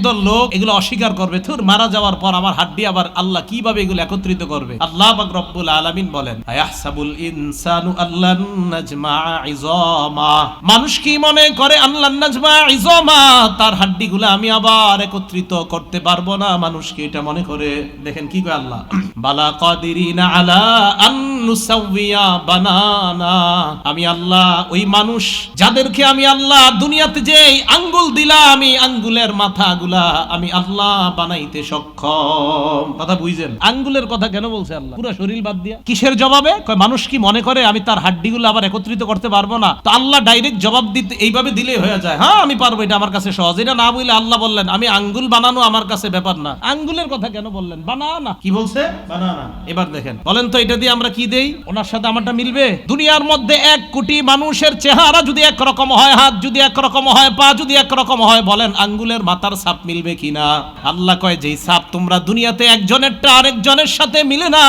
একদল লোক এগুলো অস্বীকার করবে, থুর মারা যাওয়ার পর আমার হাড্ডি আবার আল্লাহ কিভাবে এগুলো একত্রিত করবে। আল্লাহ পাক রব্বুল আলামিন বলেন, আয়াহসাবুল ইনসানু আল্লান নাজমা ইযামা, মানুষ কি মনে করে আল্লান নাজমা ইযামা, তার হাড্ডিগুলো আমি আবার একত্রিত করতে পারবো না, মানুষ কি এটা মনে করে? দেখেন কি কয় আল্লাহ, বালা কাদিরিনা আলা আন নুসাউইয়া বানানা, আমি আল্লাহ ওই মানুষ যাদেরকে আমি আল্লাহ দুনিয়াতে যে আঙ্গুল দিলাম, আমি আঙ্গুলের মাথাগুলা আমি আল্লাহ বানাইতে সক্ষম। কথা বুঝছেন? আঙ্গুলের কথা কেন বলছে আল্লাহ? পুরো শরীর বাদ দিয়া। কিসের জবাবে? কয় মানুষ কি মনে করে আমি তার হাড্ডিগুলো আবার একত্রিত করতে পারবো না? তো আল্লাহ ডাইরেক্ট জবাব দিতে এইভাবে দিলেই হয়ে যায়, হ্যাঁ আমি পারবো, এটা আমার কাছে সহজ। এটা না বলে আল্লাহ বললেন আমি আঙ্গুল বানানো আমার কাছে ব্যাপার না। আঙ্গুলের কথা কেন বললেন? বানানা। কি বলছে? বানানা। এবার দেখেন, বলেন তো এটা দিয়ে আমরা কি দেই? ওনার সাথে আমারটা মিলবে? দুনিয়ার মধ্যে 1 কোটি মানুষের চেহারা যদি একরকম হয়, হাত যদি একরকম হয়, পা যদি একরকম হয়, বলেন আঙ্গুলের মাথার ছাপ মিলবে কিনা? আল্লাহ কয় যেই ছাপ তোমরা দুনিয়াতে একজনেরটা আরেকজনের সাথে মিলে না,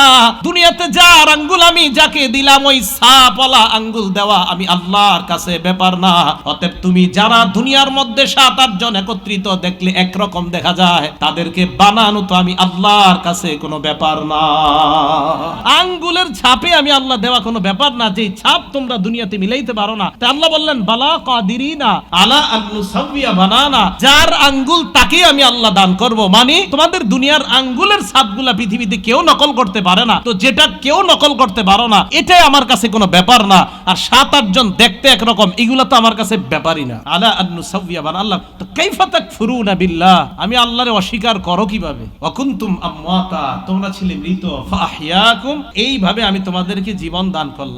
দুনিয়াতে যার আঙ্গুল আমি যাকে দিলাম ওই ছাপওয়ালা আঙ্গুল দেওয়া আমি আল্লাহর কাছে ব্যাপার না। অতএব তুমি যারা দুনিয়ার মধ্যে 7-8 জন একত্রিত দেখলে একরকম দেখা যায়, তাদেরকে বানানো তো আমি আল্লাহর কাছে কোনো ব্যাপার না। আঙ্গুলের ছাপে আমি আল্লাহ দেওয়া কোনো ব্যাপার না, যেই ছাপ তোমরা দুনিয়াতে মিলাইতে পারো না। তা আল্লাহ বললেন বালা কাদিরিনা আলা আন নুসাউইয়া বানানা, যার আঙ্গুল তাকে আমি আল্লাহ দান করব। মানে তোমাদের দুনিয়ার আঙ্গুলের ছাপগুলা পৃথিবীতে কেউ নকল করতে পারে না, তো যেটা কেউ নকল করতে পারো না এটাই আমার কাছে কোনো ব্যাপার না। আর 7-8 জন দেখতে একরকম, এগুলা তো আমার কাছে ব্যাপারই না। আলা আন নুসাউইয়া বানানা, আল্লাহ তো কাইফা তাকফুরুনা বিল্লাহ, আমি আল্লাহরে অস্বীকার করো কিভাবে? ওয়া কুনতুম আমওয়াতা, তোমরা ছিলে মৃত, ফাআহইয়াকুম, এইভাবে আমি তোমাদেরকে জীবন দান করলাম।